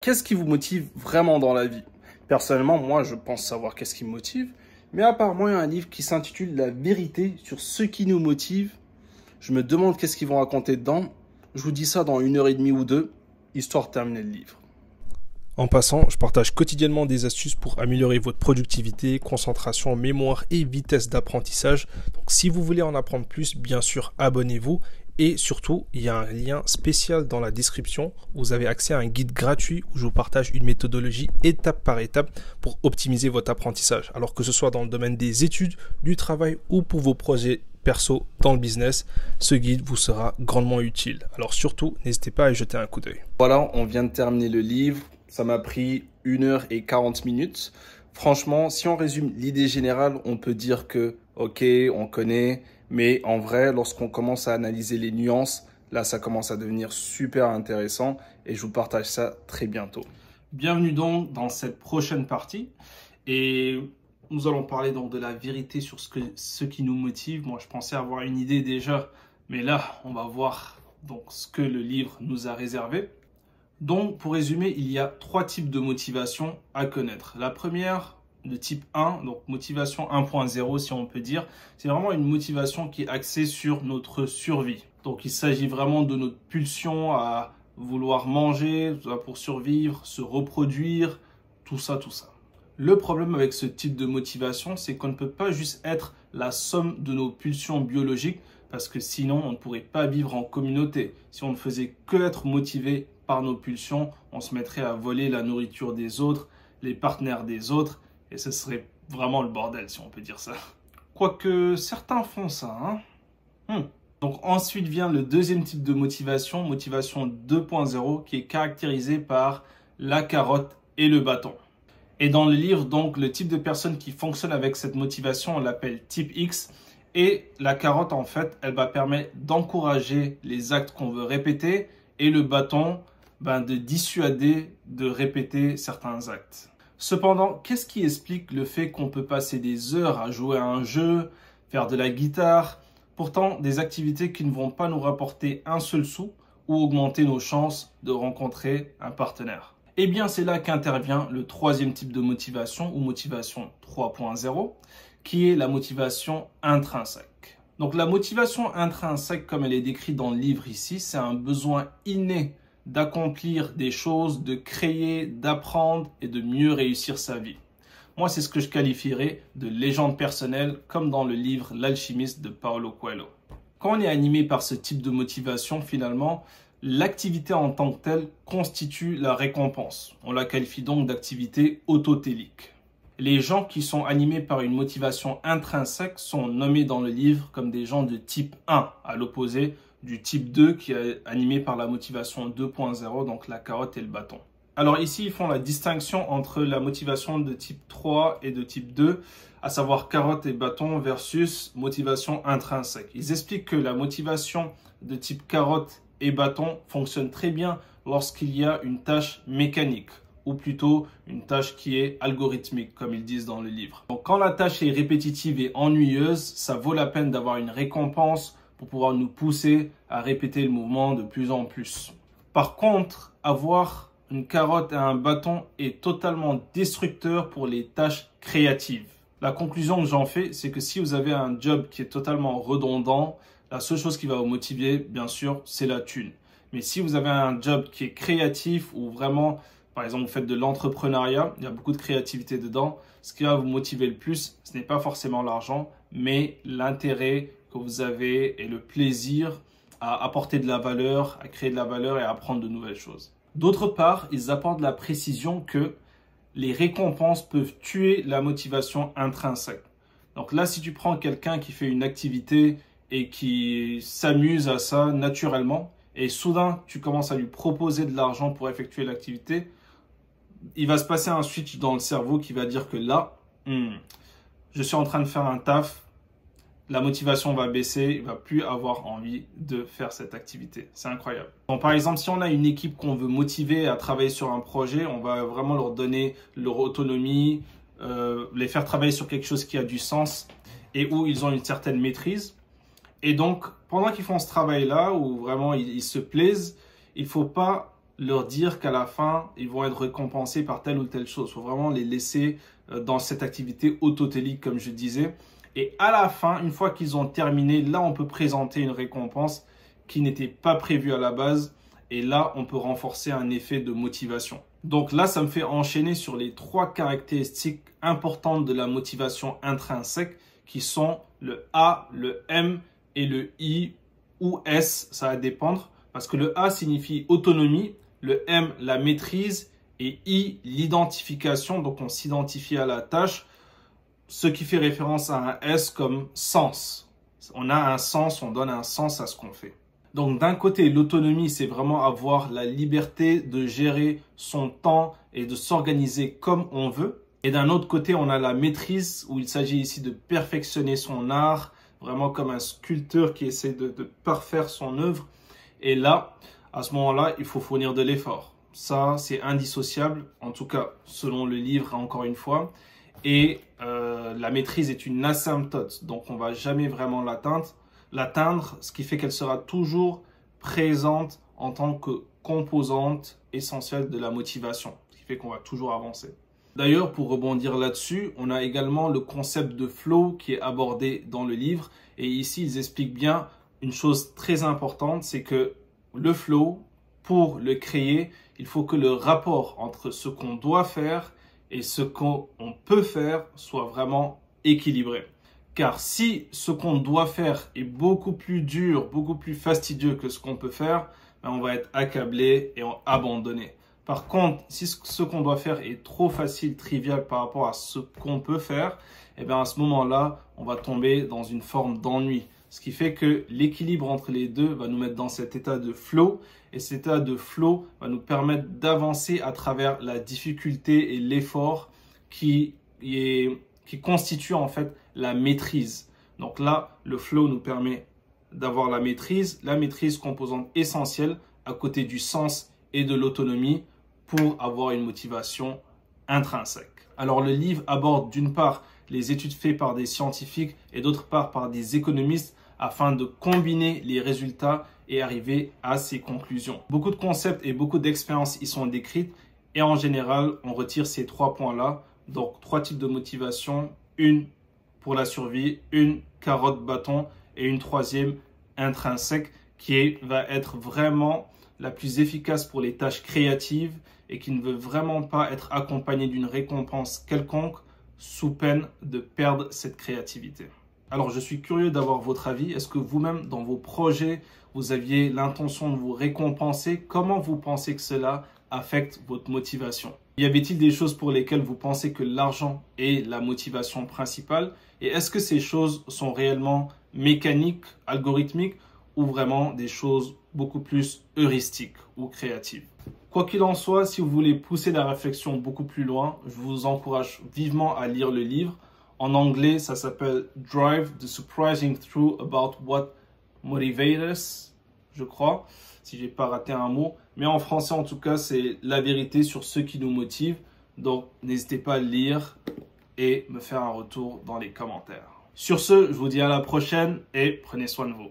Qu'est-ce qui vous motive vraiment dans la vie? Personnellement, moi, je pense savoir qu'est-ce qui me motive. Mais apparemment, il y a un livre qui s'intitule La vérité sur ce qui nous motive. Je me demande qu'est-ce qu'ils vont raconter dedans. Je vous dis ça dans 1 heure et demie ou deux, histoire de terminer le livre. En passant, je partage quotidiennement des astuces pour améliorer votre productivité, concentration, mémoire et vitesse d'apprentissage. Donc si vous voulez en apprendre plus, bien sûr, abonnez-vous. Et surtout, il y a un lien spécial dans la description. Vous avez accès à un guide gratuit où je vous partage une méthodologie étape par étape pour optimiser votre apprentissage. Alors que ce soit dans le domaine des études, du travail ou pour vos projets perso dans le business, ce guide vous sera grandement utile. Alors surtout, n'hésitez pas à y jeter un coup d'œil. Voilà, on vient de terminer le livre. Ça m'a pris 1 h et 40 minutes. Franchement, si on résume l'idée générale, on peut dire que, ok, on connaît, mais en vrai, lorsqu'on commence à analyser les nuances, là, ça commence à devenir super intéressant et je vous partage ça très bientôt. Bienvenue donc dans cette prochaine partie et nous allons parler donc de la vérité sur ce qui nous motive. Moi, je pensais avoir une idée déjà, mais là, on va voir donc ce que le livre nous a réservé. Donc, pour résumer, il y a 3 types de motivation à connaître. La première, de type 1, donc motivation 1.0 si on peut dire, c'est vraiment une motivation qui est axée sur notre survie. Donc, il s'agit vraiment de notre pulsion à vouloir manger pour survivre, se reproduire, tout ça. Le problème avec ce type de motivation, c'est qu'on ne peut pas juste être la somme de nos pulsions biologiques parce que sinon, on ne pourrait pas vivre en communauté. Si on ne faisait que être motivé par nos pulsions, on se mettrait à voler la nourriture des autres, les partenaires des autres, et ce serait vraiment le bordel, si on peut dire ça. Quoique certains font ça, hein. Donc ensuite vient le deuxième type de motivation, motivation 2.0, qui est caractérisée par la carotte et le bâton. Et dans le livre, donc, le type de personne qui fonctionne avec cette motivation, on l'appelle type X. Et la carotte, en fait, elle va permettre d'encourager les actes qu'on veut répéter, et le bâton, de dissuader de répéter certains actes. Cependant, qu'est-ce qui explique le fait qu'on peut passer des heures à jouer à un jeu, faire de la guitare, pourtant des activités qui ne vont pas nous rapporter un seul sou ou augmenter nos chances de rencontrer un partenaire? Eh bien, c'est là qu'intervient le troisième type de motivation ou motivation 3.0, qui est la motivation intrinsèque. Donc la motivation intrinsèque, comme elle est décrite dans le livre ici, c'est un besoin inné d'accomplir des choses, de créer, d'apprendre et de mieux réussir sa vie. Moi, c'est ce que je qualifierais de légende personnelle, comme dans le livre L'Alchimiste de Paulo Coelho. Quand on est animé par ce type de motivation, finalement, l'activité en tant que telle constitue la récompense. On la qualifie donc d'activité autotélique. Les gens qui sont animés par une motivation intrinsèque sont nommés dans le livre comme des gens de type 1, à l'opposé du type 2 qui est animé par la motivation 2.0, donc la carotte et le bâton. Alors ici, ils font la distinction entre la motivation de type 3 et de type 2, à savoir carotte et bâton versus motivation intrinsèque. Ils expliquent que la motivation de type carotte et bâton fonctionne très bien lorsqu'il y a une tâche mécanique, ou plutôt une tâche qui est algorithmique, comme ils disent dans le livre. Donc quand la tâche est répétitive et ennuyeuse, ça vaut la peine d'avoir une récompense pour pouvoir nous pousser à répéter le mouvement de plus en plus. Par contre, avoir une carotte et un bâton est totalement destructeur pour les tâches créatives. La conclusion que j'en fais, c'est que si vous avez un job qui est totalement redondant, la seule chose qui va vous motiver, bien sûr, c'est la thune. Mais si vous avez un job qui est créatif ou vraiment, par exemple, vous faites de l'entrepreneuriat, il y a beaucoup de créativité dedans, ce qui va vous motiver le plus, ce n'est pas forcément l'argent, mais l'intérêt que vous avez et le plaisir à apporter de la valeur, à créer de la valeur et à apprendre de nouvelles choses. D'autre part, ils apportent la précision que les récompenses peuvent tuer la motivation intrinsèque. Donc là, si tu prends quelqu'un qui fait une activité et qui s'amuse à ça naturellement, et soudain, tu commences à lui proposer de l'argent pour effectuer l'activité, il va se passer un switch dans le cerveau qui va dire que là, je suis en train de faire un taf, la motivation va baisser, il ne va plus avoir envie de faire cette activité. C'est incroyable. Donc, par exemple, si on a une équipe qu'on veut motiver à travailler sur un projet, on va vraiment leur donner leur autonomie, les faire travailler sur quelque chose qui a du sens et où ils ont une certaine maîtrise. Et donc, pendant qu'ils font ce travail-là, où vraiment ils se plaisent, il ne faut pas leur dire qu'à la fin, ils vont être récompensés par telle ou telle chose. Il faut vraiment les laisser dans cette activité autotélique, comme je disais. Et à la fin, une fois qu'ils ont terminé, là, on peut présenter une récompense qui n'était pas prévue à la base. Et là, on peut renforcer un effet de motivation. Donc là, ça me fait enchaîner sur les 3 caractéristiques importantes de la motivation intrinsèque qui sont le A, le M et le I ou S. Ça va dépendre parce que le A signifie autonomie, le M, la maîtrise et I, l'identification. Donc, on s'identifie à la tâche, ce qui fait référence à un S comme sens. On a un sens, on donne un sens à ce qu'on fait. Donc d'un côté, l'autonomie, c'est vraiment avoir la liberté de gérer son temps et de s'organiser comme on veut. Et d'un autre côté, on a la maîtrise où il s'agit ici de perfectionner son art, vraiment comme un sculpteur qui essaie de parfaire son œuvre. Et là, à ce moment-là, il faut fournir de l'effort. Ça, c'est indissociable, en tout cas selon le livre, encore une fois. Et la maîtrise est une asymptote, donc on ne va jamais vraiment l'atteindre, ce qui fait qu'elle sera toujours présente en tant que composante essentielle de la motivation, ce qui fait qu'on va toujours avancer. D'ailleurs, pour rebondir là-dessus, on a également le concept de flow qui est abordé dans le livre. Et ici, ils expliquent bien une chose très importante, c'est que le flow, pour le créer, il faut que le rapport entre ce qu'on doit faire et ce qu'on peut faire soit vraiment équilibré. Car si ce qu'on doit faire est beaucoup plus dur, beaucoup plus fastidieux que ce qu'on peut faire, ben on va être accablé et abandonné. Par contre, si ce qu'on doit faire est trop facile, trivial par rapport à ce qu'on peut faire, et bien à ce moment-là, on va tomber dans une forme d'ennui. Ce qui fait que l'équilibre entre les deux va nous mettre dans cet état de flow. Et cet état de flow va nous permettre d'avancer à travers la difficulté et l'effort qui constitue en fait la maîtrise. Donc là, le flow nous permet d'avoir la maîtrise composante essentielle à côté du sens et de l'autonomie pour avoir une motivation intrinsèque. Alors le livre aborde d'une part les études faites par des scientifiques et d'autre part par des économistes afin de combiner les résultats et arriver à ces conclusions. Beaucoup de concepts et beaucoup d'expériences y sont décrites et en général, on retire ces 3 points-là. Donc 3 types de motivation, une pour la survie, une carotte bâton et une 3e intrinsèque qui va être vraiment la plus efficace pour les tâches créatives et qui ne veut vraiment pas être accompagnée d'une récompense quelconque sous peine de perdre cette créativité. Alors, je suis curieux d'avoir votre avis. Est-ce que vous-même, dans vos projets, vous aviez l'intention de vous récompenser? Comment vous pensez que cela affecte votre motivation? Y avait-il des choses pour lesquelles vous pensez que l'argent est la motivation principale? Et est-ce que ces choses sont réellement mécaniques, algorithmiques, ou vraiment des choses beaucoup plus heuristiques ou créatives? Quoi qu'il en soit, si vous voulez pousser la réflexion beaucoup plus loin, je vous encourage vivement à lire le livre. En anglais, ça s'appelle Drive, The Surprising Truth About What Motivates Us, je crois, si j'ai pas raté un mot. Mais en français, en tout cas, c'est la vérité sur ce qui nous motive. Donc, n'hésitez pas à le lire et me faire un retour dans les commentaires. Sur ce, je vous dis à la prochaine et prenez soin de vous.